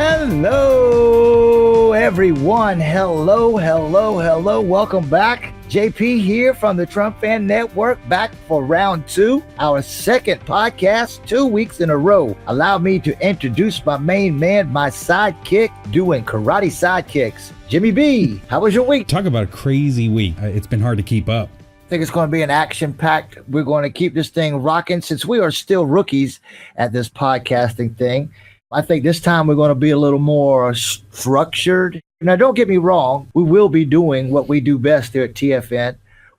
Hello, everyone. Hello. Welcome back. JP here from the Trump Fan Network, back for round 2, our second podcast, 2 weeks in a row. Allow me to introduce my main man, my sidekick, doing karate sidekicks. Jimmy B, how was your week? Talk about a crazy week. It's been hard to keep up. I think it's going to be an action-packed. We're going to keep this thing rocking since we are still rookies at this podcasting thing. I think this time we're going to be a little more structured. Now, don't get me wrong. We will be doing what we do best here at TFN.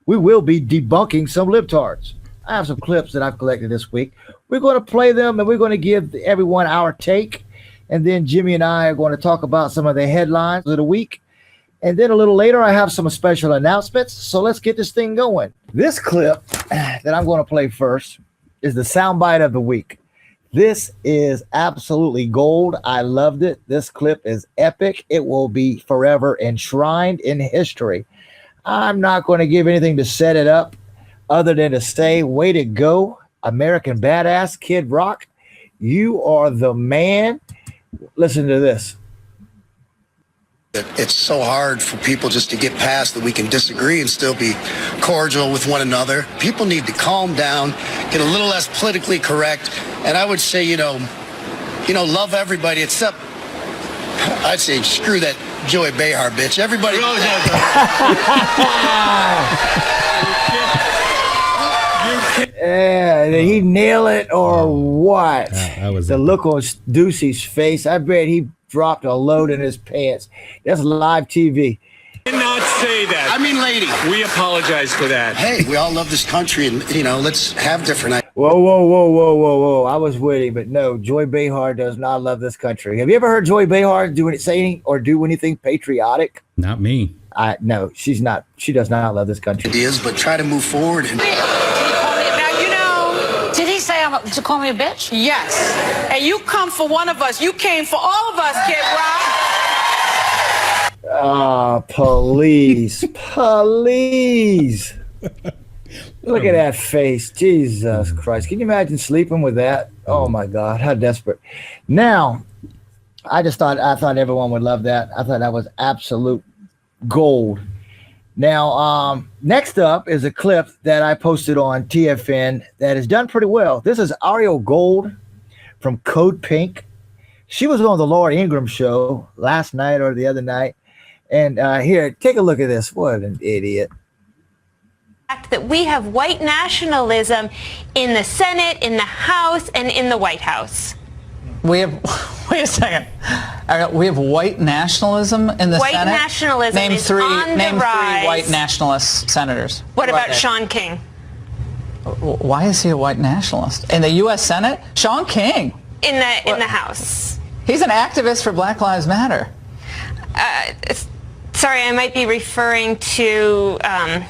We will be debunking some libtards. I have some clips that I've collected this week. We're going to play them, and we're going to give everyone our take. And then Jimmy and I are going to talk about some of the headlines of the week. And then a little later, I have some special announcements. So let's get this thing going. This clip that I'm going to play first is the soundbite of the week. This is absolutely gold. I loved it. This clip is epic. It will be forever enshrined in history. I'm not going to give anything to set it up other than to say, way to go, American Badass Kid Rock. You are the man. Listen to this. It's so hard for people just to get past that we can disagree and still be cordial with one another. People need to calm down, get a little less politically correct. And I would say, you know, love everybody except, I'd say, screw that Joey Behar bitch. Everybody. Yeah, did he nail it or what? That was the look on Ducey's face. I bet he dropped a load in his pants. That's live TV. Did not say that. I mean, lady. We apologize for that. Hey, we all love this country, and let's have different. Whoa! I was with him, but no, Joy Behar does not love this country. Have you ever heard Joy Behar do anything patriotic? Not me. No, she's not. She does not love this country. Ideas, but try to move forward. And did he say to call me a bitch? Yes. And you come for one of us. You came for all of us, Kid Rock. Please. Look at that face. Jesus Christ. Can you imagine sleeping with that? Oh my God, how desperate. Now, I thought everyone would love that. I thought that was absolute gold. Now, next up is a clip that I posted on TFN that has done pretty well. This is Ariel Gold from Code Pink. She was on the Laura Ingraham show last night or the other night. And here, take a look at this. What an idiot. That we have white nationalism in the Senate, in the House, and in the White House. Wait a second. We have white nationalism in the Senate? Senate? White nationalism name is three, on the Name rise. 3 white nationalist senators. What about Sean King? Why is he a white nationalist? In the U.S. Senate? Sean King. In the House. He's an activist for Black Lives Matter. Sorry, I might be referring to... That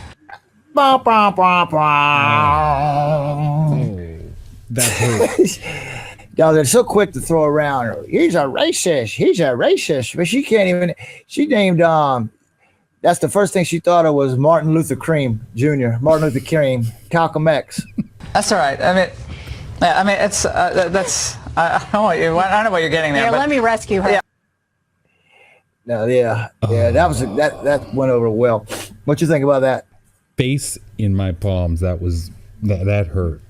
hurt. No, they're so quick to throw around. He's a racist. But she can't even. She named. That's the first thing she thought of was Martin Luther King Jr. Martin Luther King, Malcolm X. That's all right. It's that's. I don't know what you're getting there. Yeah, but let me rescue her. Yeah. No, yeah. That went over well. What you think about that? Face in my palms. That hurt.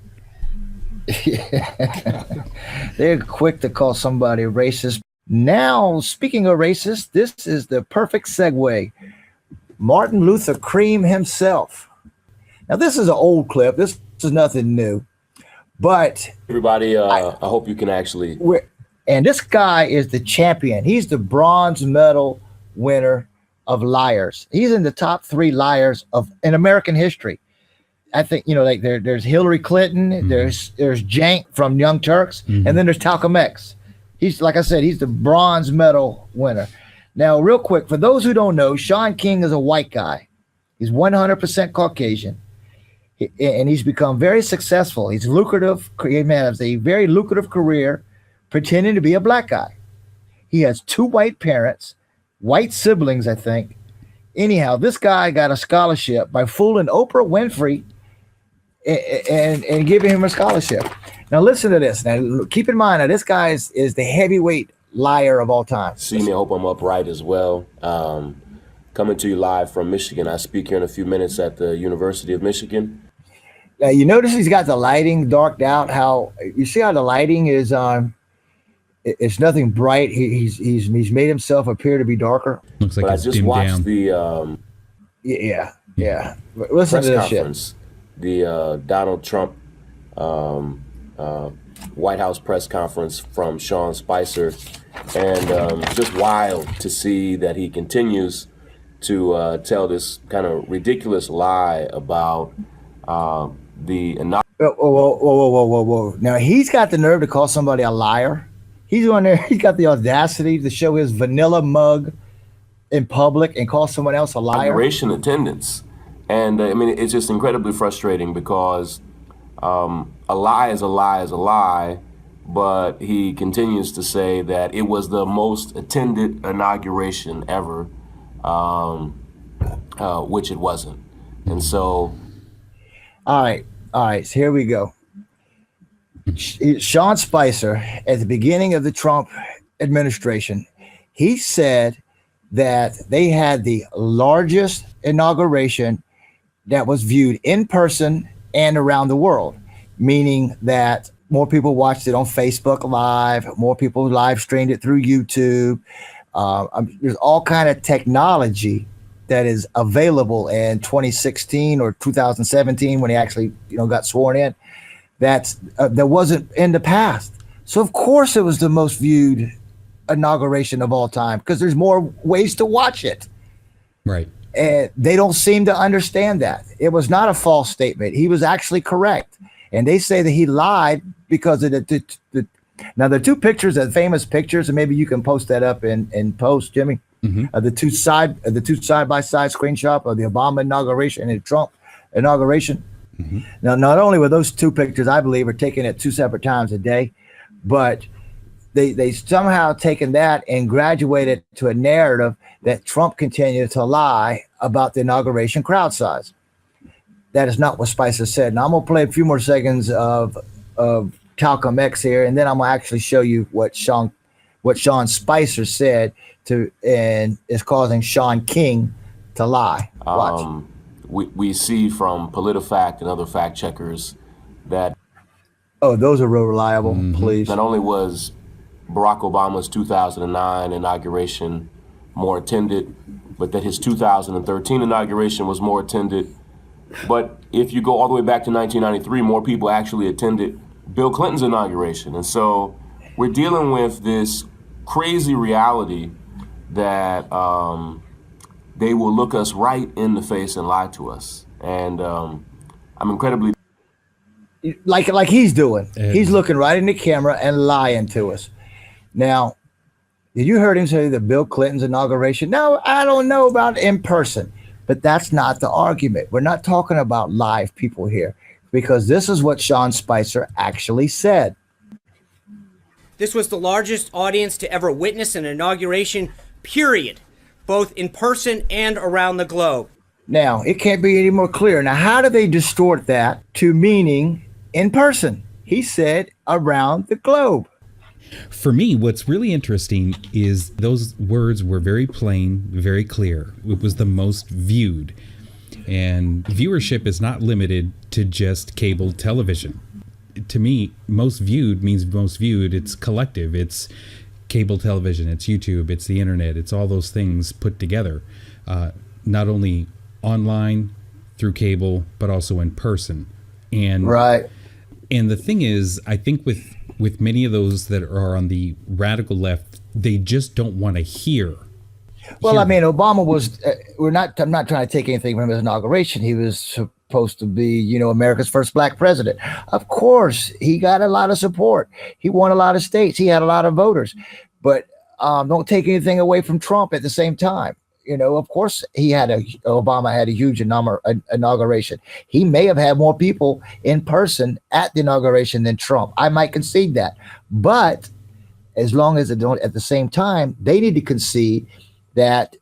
They're quick to call somebody racist. Now, speaking of racist, this is the perfect segue. Martin Luther King himself. Now, this is an old clip. This is nothing new. But everybody, I hope you can actually. And this guy is the champion. He's the bronze medal winner of liars. He's in the top 3 liars in American history. I think, there's Hillary Clinton, mm-hmm. there's Jank from Young Turks, mm-hmm. and then there's Malcolm X. He's, like I said, he's the bronze medal winner. Now, real quick, for those who don't know, Sean King is a white guy. He's 100% Caucasian, and he's become very successful. He's lucrative. He has a very lucrative career pretending to be a black guy. He has 2 white parents, white siblings, I think. Anyhow, this guy got a scholarship by fooling Oprah Winfrey and giving him a scholarship. Now listen to this. Now keep in mind, this guy is the heavyweight liar of all time. See me, I hope I'm upright as well. Coming to you live from Michigan. I speak here in a few minutes at the University of Michigan. Now, you notice he's got the lighting darked out. How you see how the lighting is it's nothing bright. He's made himself appear to be darker. Looks like But I it's just dimmed watched down. the Yeah. Listen press to this shit. conference, the Donald Trump White House press conference from Sean Spicer, and just wild to see that he continues to tell this kind of ridiculous lie about the Whoa. Now, he's got the nerve to call somebody a liar. He's on there. He's got the audacity to show his vanilla mug in public and call someone else a liar. inauguration attendance. And I mean, it's just incredibly frustrating because a lie is a lie is a lie, but he continues to say that it was the most attended inauguration ever, which it wasn't. And so... All right. So here we go. Sean Spicer, at the beginning of the Trump administration, he said that they had the largest inauguration that was viewed in person and around the world, meaning that more people watched it on Facebook Live, more people live streamed it through YouTube. There's all kind of technology that is available in 2016 or 2017 when he actually, got sworn in. That wasn't in the past. So of course it was the most viewed inauguration of all time because there's more ways to watch it. Right. And they don't seem to understand that. It was not a false statement. He was actually correct. And they say that he lied because of now the two pictures, the famous pictures, and maybe you can post that up in post, Jimmy. Mm-hmm. The two side by side screenshot of the Obama inauguration and the Trump inauguration. Mm-hmm. Now, not only were those two pictures, I believe, are taken at two separate times a day, but they somehow taken that and graduated to a narrative that Trump continued to lie about the inauguration crowd size. That is not what Spicer said. Now I'm gonna play a few more seconds of Talcum X here, and then I'm gonna actually show you what Sean Spicer said and is causing Sean King to lie. Watch. We see from PolitiFact and other fact checkers that those are real reliable. Mm-hmm. Please. Not only was Barack Obama's 2009 inauguration more attended, but that his 2013 inauguration was more attended. But if you go all the way back to 1993, more people actually attended Bill Clinton's inauguration. And so we're dealing with this crazy reality that they will look us right in the face and lie to us. And I'm incredibly... Like he's doing. He's looking right in the camera and lying to us. Now, did you heard him say that Bill Clinton's inauguration? No, I don't know about in person, but that's not the argument. We're not talking about live people here because this is what Sean Spicer actually said. This was the largest audience to ever witness an inauguration, period, both in person and around the globe. Now, it can't be any more clear. Now, how do they distort that to meaning in person? He said around the globe. For me, what's really interesting is those words were very plain, very clear. It was the most viewed. And viewership is not limited to just cable television. To me, most viewed means most viewed. It's collective. It's cable television. It's YouTube. It's the internet. It's all those things put together. Not only online through cable, but also in person. And right. And the thing is, I think with many of those that are on the radical left, they just don't want to hear. Well, I mean, Obama was, I'm not trying to take anything from his inauguration. He was supposed to be, America's first black president. Of course, he got a lot of support. He won a lot of states. He had a lot of voters. But don't take anything away from Trump at the same time. Of course, Obama had a huge inauguration. He may have had more people in person at the inauguration than Trump. I might concede that. But as long as they don't, at the same time, they need to concede that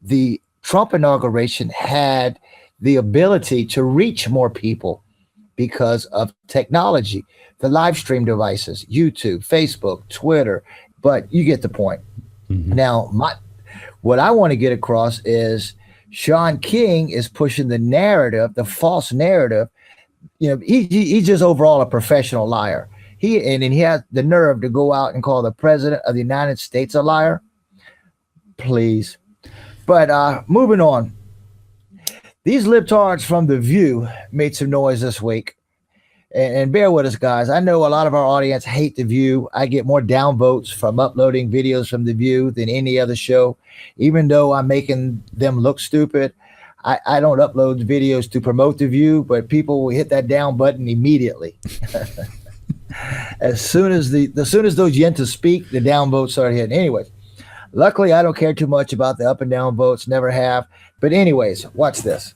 the Trump inauguration had the ability to reach more people because of technology, the live stream devices, YouTube, Facebook, Twitter, but you get the point. Now, what I want to get across is Sean King is pushing the narrative, the false narrative. You know, he's just overall a professional liar. He has the nerve to go out and call the president of the United States a liar. Please. But moving on. These libtards from The View made some noise this week. And bear with us, guys. I know a lot of our audience hate The View. I get more downvotes from uploading videos from The View than any other show. Even though I'm making them look stupid, I don't upload videos to promote The View, but people will hit that down button immediately. As soon as those yentas speak, the downvotes start hitting. Anyways, luckily, I don't care too much about the up and down votes. Never have. But anyways, watch this.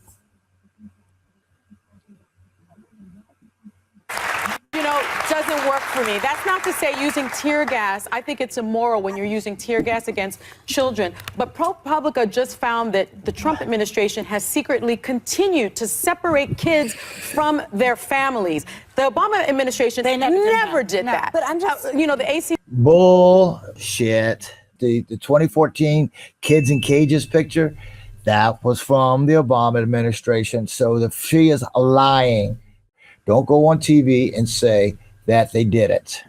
You know, doesn't work for me. That's not to say using tear gas. I think it's immoral when you're using tear gas against children. But ProPublica just found that the Trump administration has secretly continued to separate kids from their families. The Obama administration never did that. But I'm just, the AC. Bullshit. The 2014 kids in cages picture, that was from the Obama administration. So she is lying. Don't go on TV and say that they did it.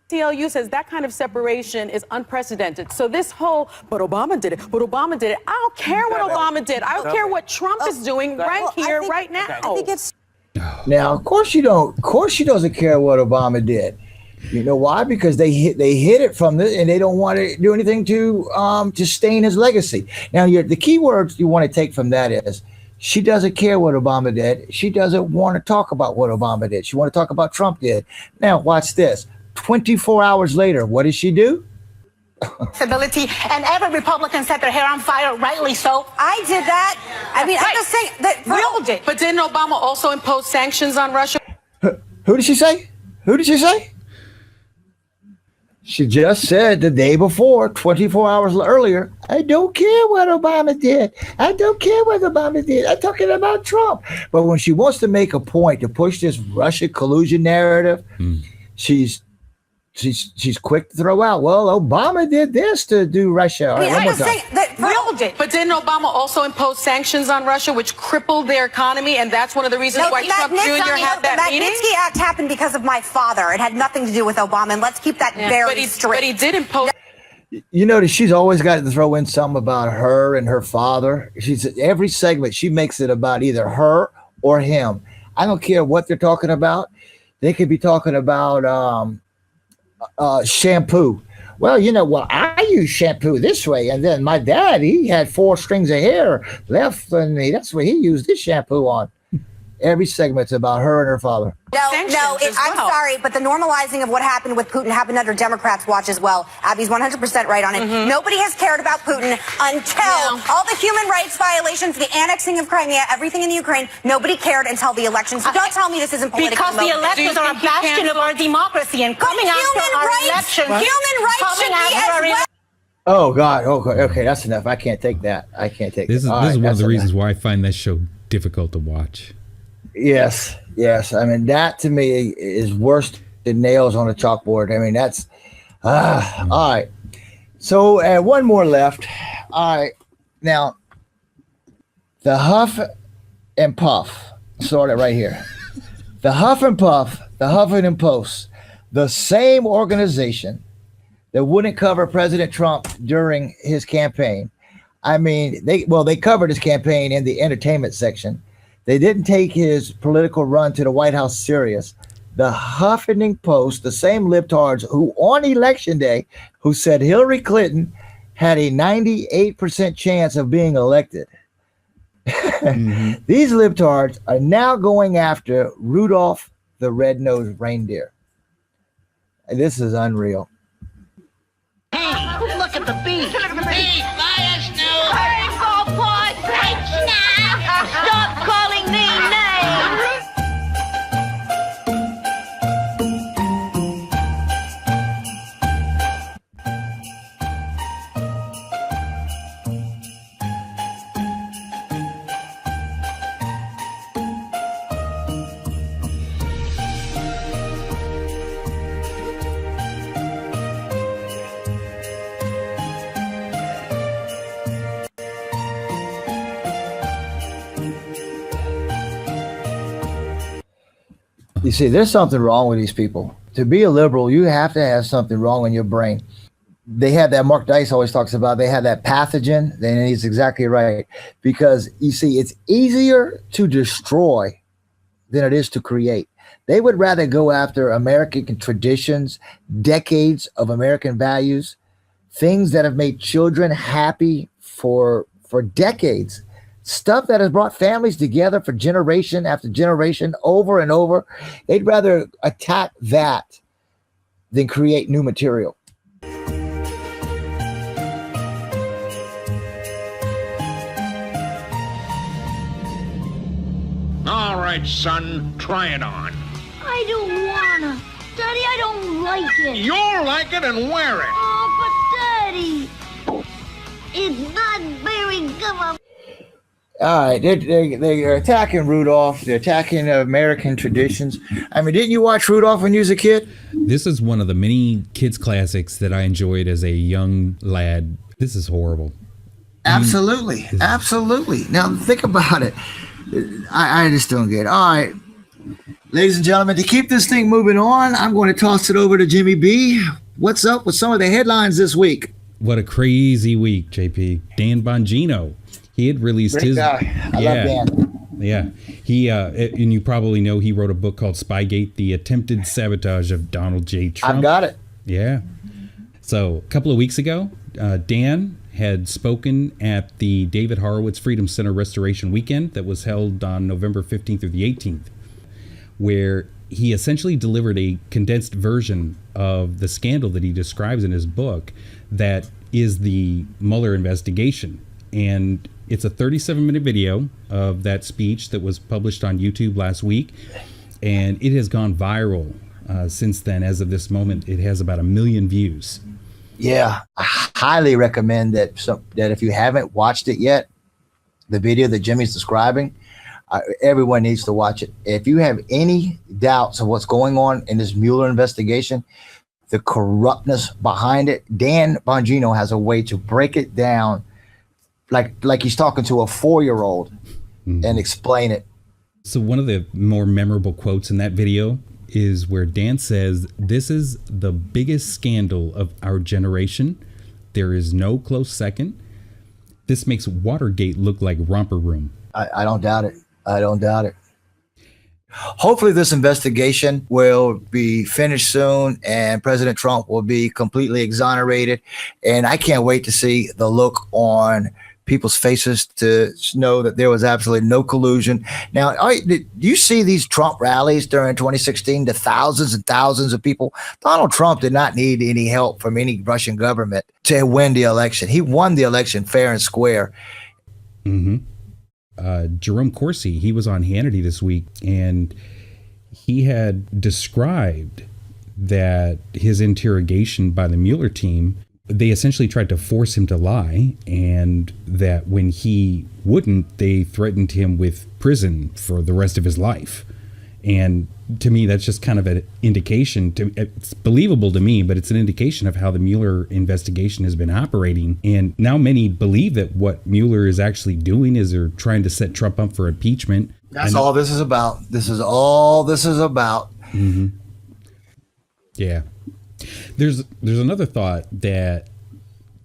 ACLU says that kind of separation is unprecedented. So this whole, but Obama did it, I don't care what Obama did. I don't care what Trump is doing right here, right now. I think it's. Now, of course you don't. Of course she doesn't care what Obama did. You know why? Because they hid it from this, and they don't want to do anything to stain his legacy. Now, the key words you want to take from that is she doesn't care what Obama did. She doesn't want to talk about what Obama did. She want to talk about Trump did. Now, watch this. 24 hours later, what does she do? Ability, and every Republican set their hair on fire, rightly so. I did that. I mean, I'm just saying that we all did. But didn't Obama also impose sanctions on Russia? Who did she say? Who did she say? She just said the day before, 24 hours earlier, I don't care what Obama did. I don't care what Obama did. I'm talking about Trump. But when she wants to make a point to push this Russia collusion narrative, she's quick to throw out, well, Obama did this to do Russia. All right, one more time. We all did. But didn't Obama also impose sanctions on Russia, which crippled their economy? And that's one of the reasons why Trump Jr. had that meeting? The Magnitsky Act happened because of my father. It had nothing to do with Obama. And let's keep that very straight. But he did impose. You notice she's always got to throw in something about her and her father. Every segment, she makes it about either her or him. I don't care what they're talking about. They could be talking about shampoo. Well, I use shampoo this way, and then my dad, he had 4 strings of hair left, and that's what he used this shampoo on. Every segment's about her and her father. I'm sorry, but the normalizing of what happened with Putin happened under Democrats' watch as well. Abby's 100% right on it. Nobody has cared about Putin until all the human rights violations, the annexing of Crimea, everything in the Ukraine. Nobody cared until the elections. So don't tell me this isn't political. Because the elections are a bastion of our democracy, and coming after our elections, human rights should be as well. Oh God! Okay, that's enough. I can't take that. This is one of the reasons why I find this show difficult to watch. Yes. I mean, that to me is worse than nails on a chalkboard. I mean, that's all right. So one more left. All right. Now, the Huff and Puff started right here. The Huff and Puff, the Huffington Post, the same organization that wouldn't cover President Trump during his campaign. I mean, they covered his campaign in the entertainment section. They didn't take his political run to the White House serious. The Huffington Post, the same libtards who on election day, who said Hillary Clinton had a 98% chance of being elected. These libtards are now going after Rudolph the Red-Nosed Reindeer. And this is unreal. Hey, look at the beach. Hey, fly us now. Rainbow Pod, right now. Stop calling me names. You see, there's something wrong with these people. To be a liberal, you have to have something wrong in your brain. They have that, Mark Dice always talks about, they have that pathogen, and he's exactly right. Because you see, it's easier to destroy than it is to create. They would rather go after American traditions, decades of American values, things that have made children happy for decades, stuff that has brought families together for generation after generation over and over. They'd rather attack that than create new material. All right, son, try it on. I don't wanna. Daddy, I don't like it. You'll like it and wear it. Oh, but Daddy, it's not very good. All right, they're attacking Rudolph. They're attacking American traditions. I mean, didn't you watch Rudolph when you was a kid? This is one of the many kids' classics that I enjoyed as a young lad. This is horrible. Absolutely. Absolutely. Now, think about it. I just don't get it. All right, ladies and gentlemen, to keep this thing moving on, I'm going to toss it over to Jimmy B. What's up with some of the headlines this week? What a crazy week, JP. Dan Bongino. He had released Great guy. I love Dan. Yeah. He, and you probably know he wrote a book called Spygate, The Attempted Sabotage of Donald J. Trump. I've got it. Yeah. So a couple of weeks ago, Dan had spoken at the David Horowitz Freedom Center Restoration Weekend that was held on November 15th through the 18th, where he essentially delivered a condensed version of the scandal that he describes in his book that is the Mueller investigation. And it's a 37-minute video of that speech that was published on YouTube last week, and it has gone viral since then. As of this moment, it has about 1 million views. Yeah, I highly recommend that if you haven't watched it yet, the video that Jimmy's describing, everyone needs to watch it. If you have any doubts of what's going on in this Mueller investigation, the corruptness behind it, Dan Bongino has a way to break it down like he's talking to a 4-year-old and explain it. So one of the more memorable quotes in that video is where Dan says, "This is the biggest scandal of our generation. There is no close second. This makes Watergate look like Romper Room." I don't doubt it. I don't doubt it. Hopefully this investigation will be finished soon and President Trump will be completely exonerated. And I can't wait to see the look on people's faces to know that there was absolutely no collusion. Now, did you see these Trump rallies during 2016? The thousands and thousands of people. Donald Trump did not need any help from any Russian government to win the election. He won the election fair and square. Jerome Corsi, he was on Hannity this week, and he had described that his interrogation by the Mueller team, they essentially tried to force him to lie, and that when he wouldn't, they threatened him with prison for the rest of his life. And to me, that's just kind of an indication. It's believable to me, but it's an indication of how the Mueller investigation has been operating. And now many believe that what Mueller is actually doing is they're trying to set Trump up for impeachment. That's all this is about. This is all this is about. Yeah. There's another thought that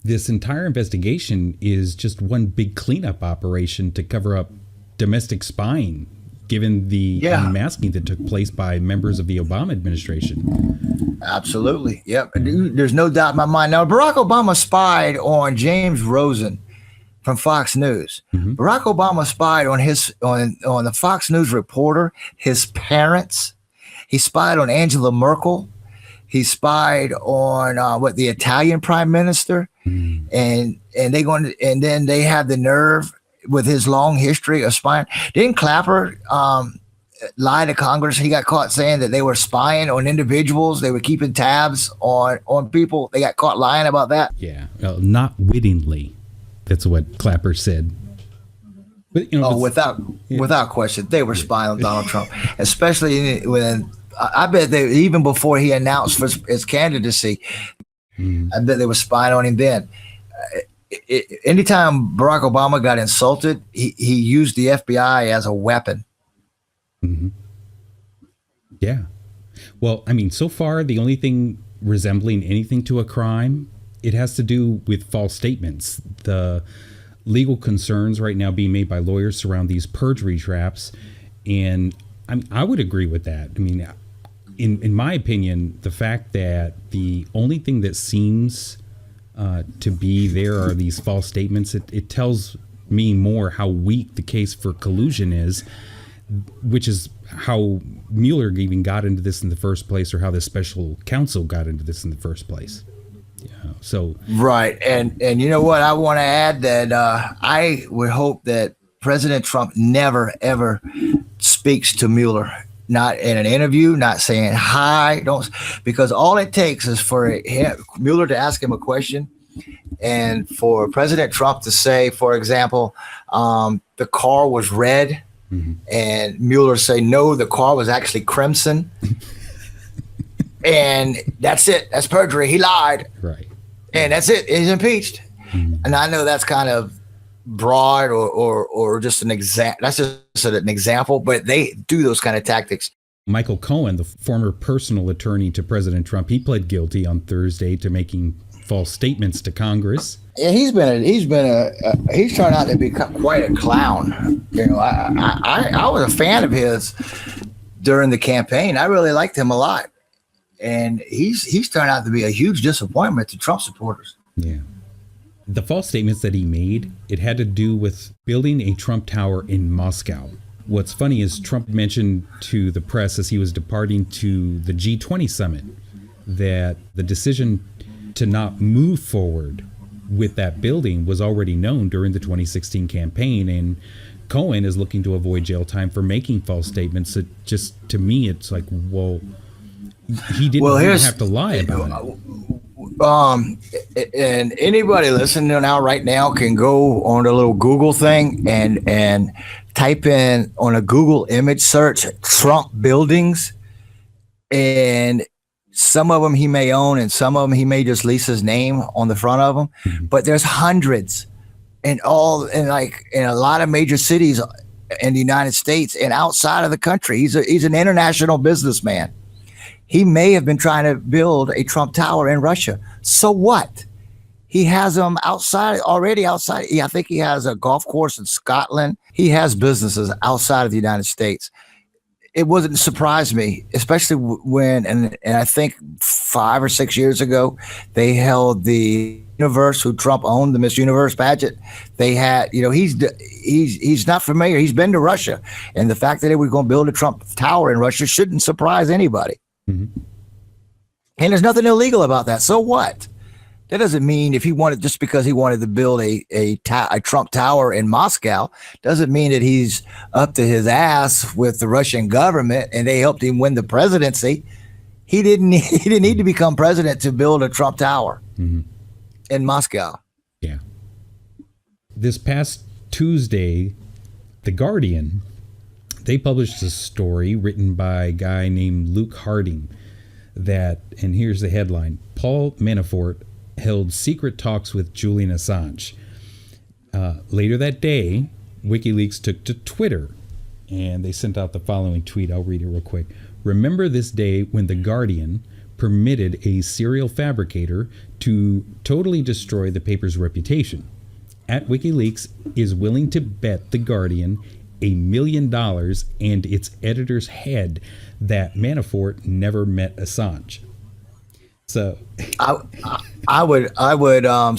this entire investigation is just one big cleanup operation to cover up domestic spying, given the unmasking that took place by members of the Obama administration. Absolutely. Yep. There's no doubt in my mind. Now, Barack Obama spied on James Rosen from Fox News. Barack Obama spied on on the Fox News reporter, his parents. He spied on Angela Merkel. He spied on the Italian prime minister, and then they had the nerve with his long history of spying. Didn't Clapper lie to Congress? He got caught saying that they were spying on individuals. They were keeping tabs on people. They got caught lying about that. Yeah, not wittingly. That's what Clapper said. But, without question, they were spying on Donald Trump, especially when. I bet even before he announced for his candidacy, I bet they were spying on him then. Anytime Barack Obama got insulted, he used the FBI as a weapon. Yeah. Well, I mean, so far, the only thing resembling anything to a crime, it has to do with false statements. The legal concerns right now being made by lawyers surround these perjury traps. And I would agree with that. I mean, in my opinion, the fact that the only thing that seems to be there are these false statements, it tells me more how weak the case for collusion is, which is how Mueller even got into this in the first place, or how the special counsel got into this in the first place. Yeah, so right, and you know what? I want to add that I would hope that President Trump never ever speaks to Mueller, not in an interview, not saying hi, because all it takes is for Mueller to ask him a question, and for President Trump to say, for example, the car was red. Mm-hmm. And Mueller say, no, the car was actually crimson. And that's it. That's perjury. He lied. Right. And that's it. He's impeached. Mm-hmm. And I know that's kind of broad or just an example. That's just an example, but they do those kind of tactics. Michael Cohen, the former personal attorney to President Trump, he pled guilty on Thursday to making false statements to Congress. Yeah, he's turned out to be quite a clown. You know, I was a fan of his during the campaign. I really liked him a lot, and he's turned out to be a huge disappointment to Trump supporters. Yeah, the false statements that he made, it had to do with building a Trump Tower in Moscow. What's funny is Trump mentioned to the press as he was departing to the G20 summit that the decision to not move forward with that building was already known during the 2016 campaign, and Cohen is looking to avoid jail time for making false statements. It just, to me, it's like, well, he didn't have to lie about it. And anybody listening now right now can go on the little Google thing and type in on a Google image search Trump buildings, and some of them he may own, and some of them he may just lease his name on the front of them. Mm-hmm. But there's hundreds, in a lot of major cities in the United States and outside of the country. He's an international businessman. He may have been trying to build a Trump Tower in Russia. So what? He has them already outside. I think he has a golf course in Scotland. He has businesses outside of the United States. It wouldn't surprise me, especially when, and I think 5 or 6 years ago, they held the Universe, who Trump owned, the Miss Universe pageant. They had, he's not familiar. He's been to Russia, and the fact that they were going to build a Trump Tower in Russia shouldn't surprise anybody. Mm-hmm. And there's nothing illegal about that. So what? That doesn't mean just because he wanted to build a Trump Tower in Moscow, doesn't mean that he's up to his ass with the Russian government and they helped him win the presidency. He didn't need to become president to build a Trump Tower in Moscow. Yeah. This past Tuesday, The Guardian, they published a story written by a guy named Luke Harding that, and here's the headline, Paul Manafort held secret talks with Julian Assange. Later that day, WikiLeaks took to Twitter and they sent out the following tweet. I'll read it real quick. Remember this day when The Guardian permitted a serial fabricator to totally destroy the paper's reputation. At WikiLeaks is willing to bet The Guardian $1 million and its editor's head that Manafort never met Assange. So I would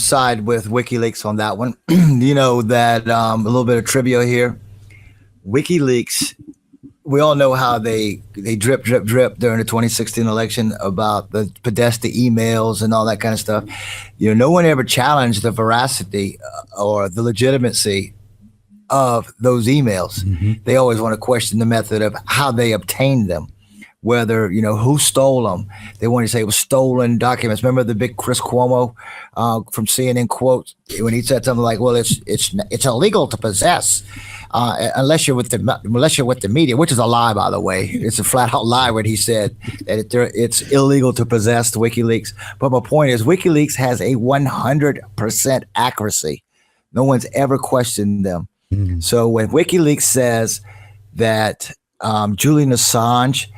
side with WikiLeaks on that one. You know that a little bit of trivia here. WikiLeaks, we all know how they drip during the 2016 election about the Podesta emails and all that kind of stuff. You know, no one ever challenged the veracity or the legitimacy of those emails. Mm-hmm. They always want to question the method of how they obtained them. Whether, who stole them. They want to say it was stolen documents. Remember the big Chris Cuomo from CNN quote when he said something like, well, it's illegal to possess unless you're with the media, which is a lie, by the way. It's a flat out lie when he said that it's illegal to possess the WikiLeaks. But my point is WikiLeaks has a 100% accuracy. No one's ever questioned them. Mm-hmm. So when WikiLeaks says that Julian Assange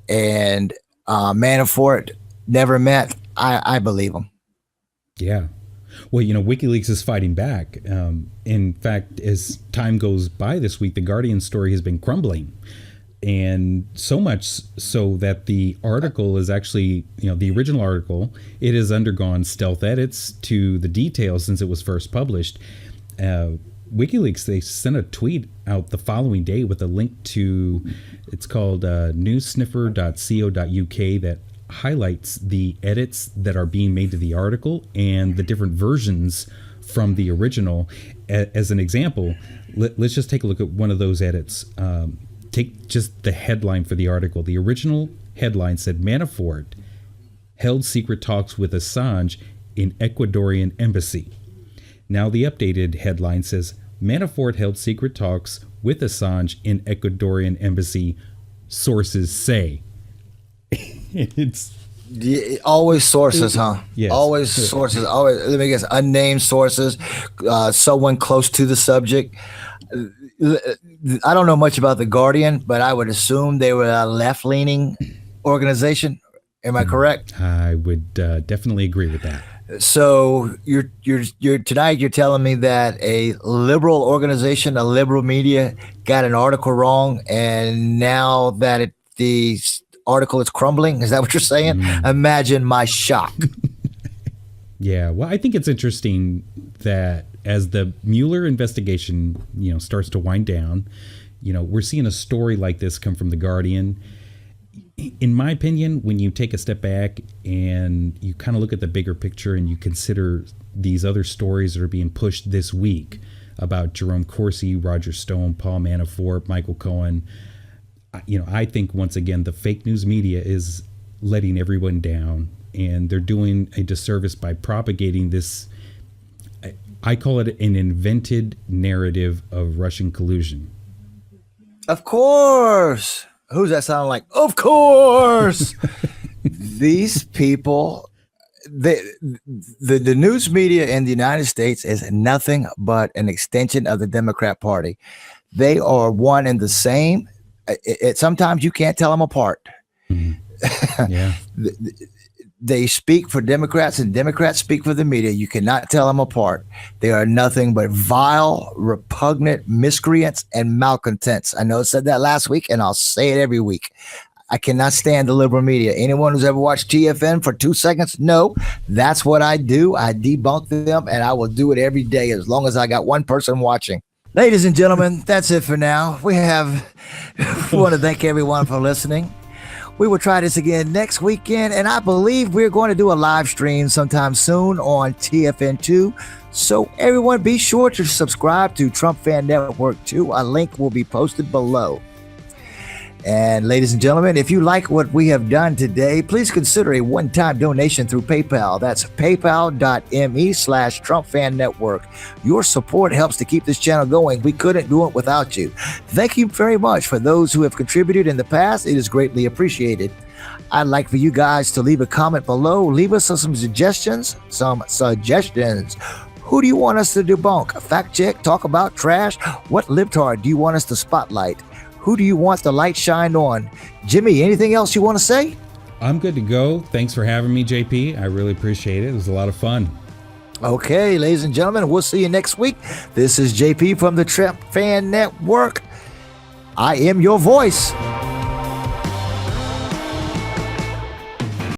and Manafort never met, I believe him. Yeah. Well, WikiLeaks is fighting back. In fact, as time goes by this week, the Guardian story has been crumbling. And so much so that the article is actually, the original article, it has undergone stealth edits to the details since it was first published. WikiLeaks, they sent a tweet out the following day with a link to, it's called newssniffer.co.uk, that highlights the edits that are being made to the article and the different versions from the original. As an example, let's just take a look at one of those edits. Take just the headline for the article. The original headline said, Manafort held secret talks with Assange in Ecuadorian embassy. Now the updated headline says, Manafort held secret talks with Assange in Ecuadorian embassy, sources say. It's always sources, huh? Yes. Always sources. Always, let me guess, unnamed sources, someone close to the subject. I don't know much about the Guardian, but I would assume they were a left-leaning organization. Am I correct? I would definitely agree with that. So you're tonight you're telling me that a liberal organization, a liberal media, got an article wrong, and now that the article is crumbling. Is that what you're saying? Imagine my shock. Yeah, well, I think it's interesting that as the Mueller investigation, starts to wind down, we're seeing a story like this come from The Guardian. In my opinion, when you take a step back and you kind of look at the bigger picture and you consider these other stories that are being pushed this week about Jerome Corsi, Roger Stone, Paul Manafort, Michael Cohen, I think once again the fake news media is letting everyone down, and they're doing a disservice by propagating this. I call it an invented narrative of Russian collusion. Of course. Who's that sound like? Of course. These people, the news media in the United States is nothing but an extension of the Democrat Party. They are one and the same. Sometimes you can't tell them apart. Yeah. They speak for Democrats and Democrats speak for the media. You cannot tell them apart. They are nothing but vile, repugnant miscreants and malcontents. I know I said that last week, and I'll say it every week. I cannot stand the liberal media. Anyone who's ever watched TFN for 2 seconds, no, that's what I do. I debunk them, and I will do it every day as long as I got one person watching. Ladies and gentlemen, that's it for now. We want to thank everyone for listening. We will try this again next weekend, and I believe we're going to do a live stream sometime soon on TFN2. So everyone be sure to subscribe to Trump Fan Network 2. A link will be posted below. And ladies and gentlemen, if you like what we have done today, please consider a one-time donation through PayPal. That's paypal.me/Trump Fan Network. Your support helps to keep this channel going. We couldn't do it without you. Thank you very much for those who have contributed in the past. It is greatly appreciated. I'd like for you guys to leave a comment below. Leave us some suggestions. Who do you want us to debunk? Fact check, talk about, trash? What libtard do you want us to spotlight? Who do you want the light shine on? Jimmy, anything else you want to say? I'm good to go. Thanks for having me, JP. I really appreciate it. It was a lot of fun. Okay, ladies and gentlemen, we'll see you next week. This is JP from the Trump Fan Network. I am your voice.